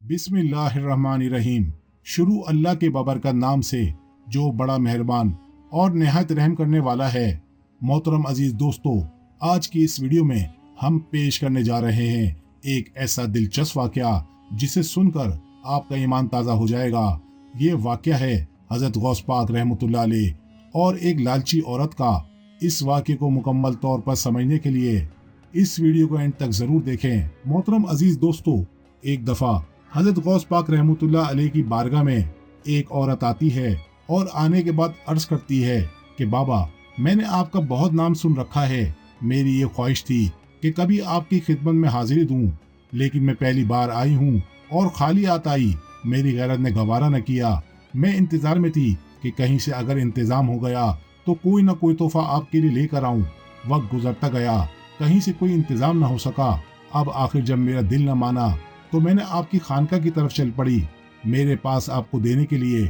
बिस्मिल्लाहिर्रहमानिर्रहीम। शुरू अल्लाह के बबरकत नाम से जो बड़ा मेहरबान और निहायत रहम करने वाला है। मोहतरम अजीज दोस्तों, आज की इस वीडियो में हम पेश करने जा रहे हैं एक ऐसा दिलचस्प वाकया जिसे सुनकर आपका ईमान ताज़ा हो जाएगा। ये वाकया है हज़रत गौस पाक रहमतुल्लाह अलैह और एक लालची औरत का। इस वाकये को मुकम्मल तौर पर समझने के लिए इस वीडियो को एंड तक ज़रूर देखें। मोहतरम अजीज दोस्तों, एक दफ़ा हज़रत गौस पाक रहमतुल्लाह अलैह की बारगाह में एक औरत आती है और आने के बाद अर्ज करती है कि बाबा, मैंने आपका बहुत नाम सुन रखा है। मेरी ये ख्वाहिश थी कि कभी आपकी खिदमत में हाजिरी दूं, लेकिन मैं पहली बार आई हूँ और खाली हाथ आई। मेरी गैरत ने गवारा न किया। मैं इंतज़ार में थी कि कहीं से अगर इंतज़ाम हो गया तो कोई ना कोई तोहफा आपके लिए लेकर आऊँ। वक्त गुजरता गया, कहीं से कोई इंतज़ाम न हो सका। अब आखिर जब मेरा दिल न माना तो मैंने आपकी खानका की तरफ चल पड़ी। मेरे पास आपको देने के लिए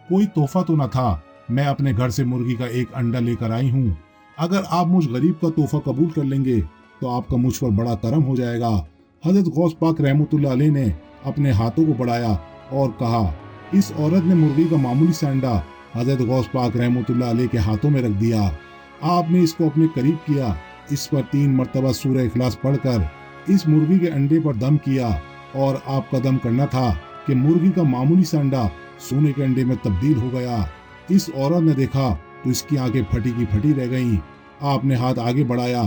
कोई तोहफा तो न था। मैं अपने घर से मुर्गी का एक अंडा लेकर आई हूँ। अगर आप मुझ गरीब का तोहफा कबूल कर लेंगे तो आपका मुझ पर बड़ा करम हो जाएगा। हज़रत गौस पाक रहमतुल्लाह अलैह ने अपने हाथों को बढ़ाया और कहा। इस औरत ने मुर्गी का मामूली सा अंडा हज़रत गौस पाक रहमतुल्लाह अलैह के हाथों में रख दिया। आपने इसको अपने करीब किया, इस पर 3 मरतबा सूरह इखलास पढ़कर इस मुर्गी के अंडे पर दम किया और आपका दम करना था कि मुर्गी का मामूली सा अंडा सोने के अंडे में तब्दील हो गया। इस औरत ने देखा तो इसकी आंखें फटी की फटी रह गईं। आपने हाथ आगे बढ़ाया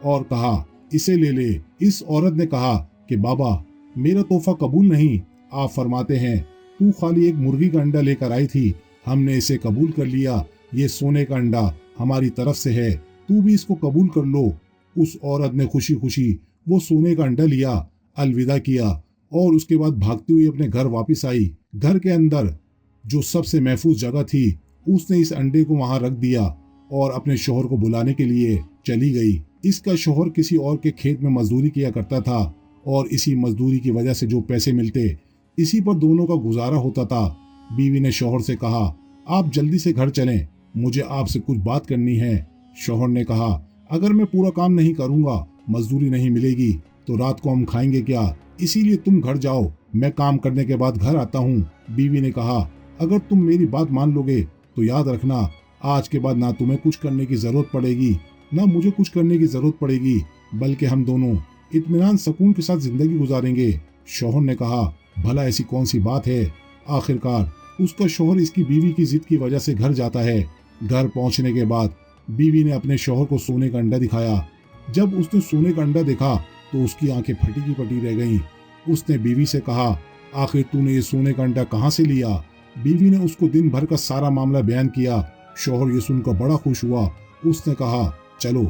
और कहा, इसे ले ले। इस औरत ने कहा कि बाबा, मेरा तोहफा कबूल नहीं। आप फरमाते हैं तू खाली एक मुर्गी का अंडा लेकर आई थी, हमने इसे कबूल कर लिया। ये सोने का अंडा हमारी तरफ से है, तू भी इसको कबूल कर लो। उस औरत ने खुशी खुशी वो सोने का अंडा लिया, अलविदा किया और उसके बाद भागती हुई अपने घर वापस आई। घर के अंदर जो सबसे महफूज जगह थी, उसने इस अंडे को वहां रख दिया और अपने शोहर को बुलाने के लिए चली गई। इसका शोहर किसी और के खेत में मजदूरी किया करता था और इसी मजदूरी की वजह से जो पैसे मिलते, इसी पर दोनों का गुजारा होता था। बीवी ने शोहर से कहा, आप जल्दी से घर चलें, मुझे आपसे कुछ बात करनी है। शोहर ने कहा, अगर मैं पूरा काम नहीं करूंगा, मजदूरी नहीं मिलेगी तो रात को हम खाएंगे क्या? इसीलिए तुम घर जाओ, मैं काम करने के बाद घर आता हूँ। बीवी ने कहा, अगर तुम मेरी बात मान लोगे तो याद रखना, आज के बाद ना तुम्हें कुछ करने की जरूरत पड़ेगी ना मुझे कुछ करने की जरूरत पड़ेगी, बल्कि हम दोनों इत्मीनान सुकून के साथ जिंदगी गुजारेंगे। शोहर ने कहा, भला ऐसी कौन सी बात है? आखिरकार उसका शोहर इसकी बीवी की जिद की वजह से घर जाता है। घर पहुंचने के बाद बीवी ने अपने शोहर को सोने का अंडा दिखाया। जब उसने सोने का अंडा देखा तो उसकी आंखें फटी की फटी रह गईं। उसने बीवी से कहा, आखिर तूने ये सोने का अंडा कहाँ से लिया? बीवी ने उसको दिन भर का सारा मामला बयान किया। शोहर ये सुनकर बड़ा खुश हुआ। उसने कहा, चलो,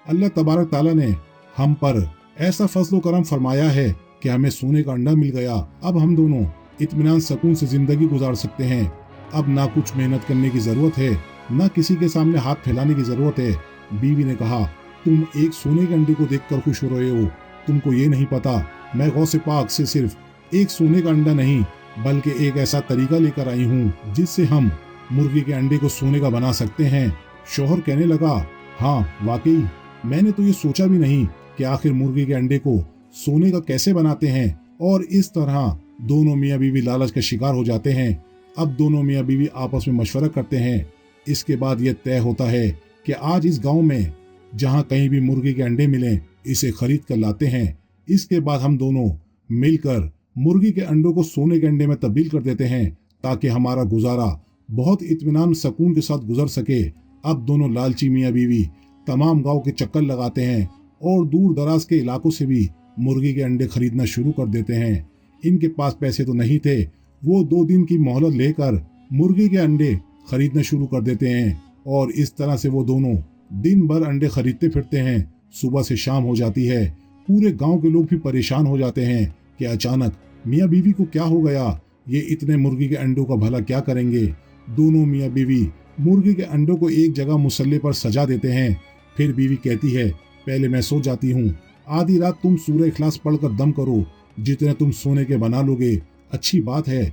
अल्लाह तबारक ताला ने हम पर ऐसा फजल करम फरमाया है कि हमें सोने का अंडा मिल गया। अब हम दोनों इत्मीनान सुकून से जिंदगी गुजार सकते हैं। अब ना कुछ मेहनत करने की जरूरत है, ना किसी के सामने हाथ फैलाने की जरूरत है। बीवी ने कहा, तुम एक सोने के अंडे को देखकर खुश हो रहे हो, तुमको ये नहीं पता मैं गौसे पाक से सिर्फ एक सोने का अंडा नहीं बल्कि एक ऐसा तरीका लेकर आई हूँ जिससे हम मुर्गी के अंडे को सोने का बना सकते हैं। शोहर कहने लगा, हाँ वाकई, मैंने तो ये सोचा भी नहीं कि आखिर मुर्गी के अंडे को सोने का कैसे बनाते हैं। और इस तरह दोनों मियाँ बीवी लालच का शिकार हो जाते हैं। अब दोनों मियाँ बीवी आपस में मशवरा करते हैं। इसके बाद यह तय होता है कि आज इस गांव में जहां कहीं भी मुर्गी के अंडे मिलें, इसे खरीद कर लाते हैं। इसके बाद हम दोनों मिलकर मुर्गी के अंडों को सोने के अंडे में तब्दील कर देते हैं ताकि हमारा गुजारा बहुत इत्मीनान सुकून के साथ गुजर सके। अब दोनों लालची मियाँ बीवी तमाम गांव के चक्कर लगाते हैं और दूर दराज के इलाकों से भी मुर्गी के अंडे खरीदना शुरू कर देते हैं। इनके पास पैसे तो नहीं थे, वो 2 दिन की मोहलत लेकर मुर्गी के अंडे खरीदना शुरू कर देते हैं और इस तरह से वो दोनों दिन भर अंडे खरीदते फिरते हैं। सुबह से शाम हो जाती है। पूरे गांव के लोग भी परेशान हो जाते हैं कि अचानक मियाँ बीवी को क्या हो गया, ये इतने मुर्गी के अंडों का भला क्या करेंगे। दोनों मियाँ बीवी मुर्गी के अंडों को एक जगह मुसल्ले पर सजा देते हैं। फिर बीवी कहती है, पहले मैं सो जाती हूँ, आधी रात तुम सूरह इखलास पढ़कर दम करो, जितने तुम सोने के बना लोगे अच्छी बात है,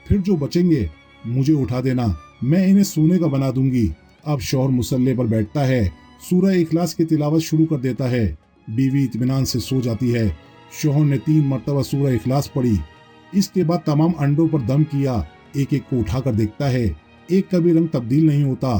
फिर जो बचेंगे मुझे उठा देना, मैं इन्हें सोने का बना दूंगी। अब शौहर मुसल्ले पर बैठता है, सूरह इखलास की तिलावत शुरू कर देता है। बीवी इत्मीनान से सो जाती है। शौहर ने 3 मरतबा सूरह इखलास पढ़ी इसके बाद तमाम अंडों पर दम किया, एक एक को उठाकर देखता है, एक का भी रंग तब्दील नहीं होता।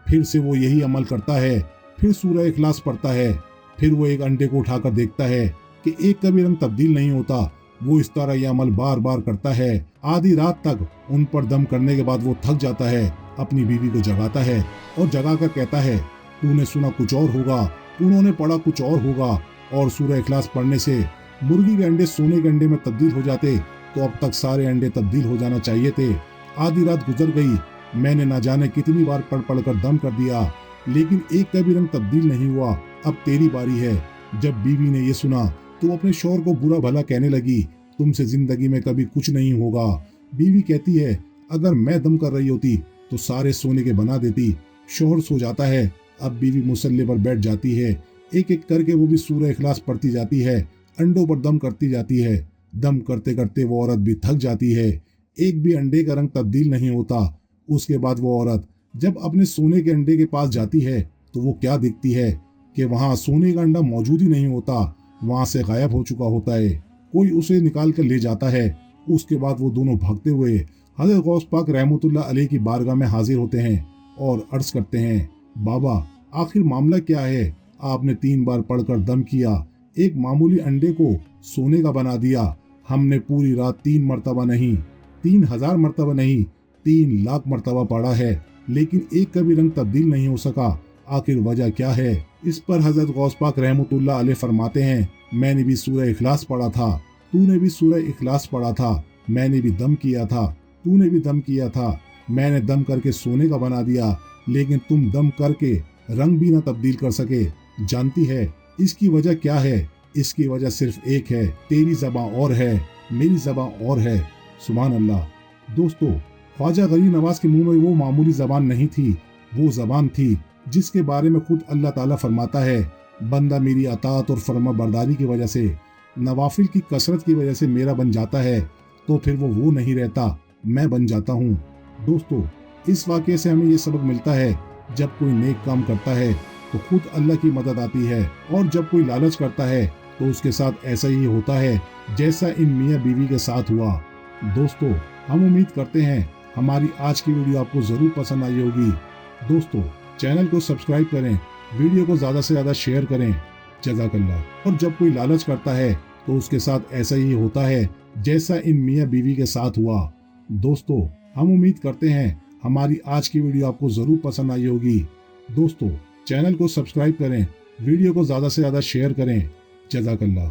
फिर से वो यही अमल करता है, फिर सूरह इखलास पढ़ता है, फिर वो एक अंडे को उठाकर देखता है कि एक का भी रंग तब्दील नहीं होता। वो इस तरह यह अमल बार बार करता है। आधी रात तक उन पर दम करने के बाद वो थक जाता है, अपनी बीवी को जगाता है और जगाकर कहता है, तूने सुना कुछ और होगा, उन्होंने पढ़ा कुछ और होगा, और सूरह इखलास पढ़ने से मुर्गी के अंडे सोने के अंडे में तब्दील हो जाते तो अब तक सारे अंडे तब्दील हो जाना चाहिए थे। आधी रात गुजर गई, मैंने ना जाने कितनी बार पढ़ पढ़ कर दम कर दिया, लेकिन एक का भी रंग तब्दील नहीं हुआ। अब तेरी बारी है। जब बीवी ने ये सुना तो अपने शौहर को बुरा भला कहने लगी, तुमसे जिंदगी में कभी कुछ नहीं होगा। बीवी कहती है, अगर मैं दम कर रही होती तो सारे सोने के बना देती। शौहर सो जाता है। अब बीवी मुसल्ले पर बैठ जाती है, एक एक करके वो भी सूरह इखलास पढ़ती जाती है, अंडों पर दम करती जाती है। दम करते करते वो औरत भी थक जाती है, एक भी अंडे का रंग तब्दील नहीं होता। उसके बाद वो औरत जब अपने सोने के अंडे के पास जाती है तो वो क्या देखती है कि वहां सोने का अंडा मौजूद ही नहीं होता, वहां से गायब हो चुका होता है। कोई उसे निकाल कर ले जाता है। उसके बाद वो दोनों भागते हुए हज़रत गौस पाक रहमतुल्लाह अलैह की बारगाह में हाजिर होते हैं और अर्ज करते हैं, बाबा आखिर मामला क्या है? आपने 3 बार पढ़कर दम किया, एक मामूली अंडे को सोने का बना दिया। हमने पूरी रात 3 मरतबा नहीं, 3000 मरतबा नहीं, 3 लाख मरतबा पढ़ा है, लेकिन एक का भी रंग तब्दील नहीं हो सका। आखिर वजह क्या है? इस पर हजरत गौस पाक रहमतुल्लाह अलैह फरमाते हैं, मैंने भी सूरह इखलास पढ़ा था, तूने भी सूरह इखलास पढ़ा था, मैंने भी दम किया था, तूने भी दम किया था। मैंने दम करके सोने का बना दिया, लेकिन तुम दम करके रंग भी ना तब्दील कर सके। जानती है इसकी वजह क्या है? इसकी वजह सिर्फ एक है, तेरी ज़बां और है, मेरी ज़बां और है। सुभान अल्लाह। दोस्तों, ख्वाजा गरीब नवाज के मुंह में वो मामूली ज़बान नहीं थी, वो ज़बान थी जिसके बारे में खुद अल्लाह ताला फरमाता है, बंदा मेरी अताअत और फर्मा बरदारी की वजह से, नवाफिल की कसरत की वजह से मेरा बन जाता है, तो फिर वो नहीं रहता, मैं बन जाता हूँ। दोस्तों, इस वाक़ये से हमें ये सबक मिलता है, जब कोई नेक काम करता है तो खुद अल्लाह की मदद आती है, और जब कोई लालच करता है तो उसके साथ ऐसा ही होता है जैसा इन मियाँ बीवी के साथ हुआ। दोस्तों, हम उम्मीद करते हैं हमारी आज की वीडियो आपको ज़रूर पसंद आई होगी। दोस्तों, चैनल को सब्सक्राइब करें, वीडियो को ज़्यादा से ज़्यादा शेयर करें। जज़ाकल्लाह। और जब कोई लालच करता है तो उसके साथ ऐसा ही होता है जैसा इन मियाँ बीवी के साथ हुआ। दोस्तों, हम उम्मीद करते हैं हमारी आज की वीडियो आपको ज़रूर पसंद आई होगी। दोस्तों, चैनल को सब्सक्राइब करें, वीडियो को ज़्यादा से ज़्यादा शेयर करें। जज़ाकल्लाह।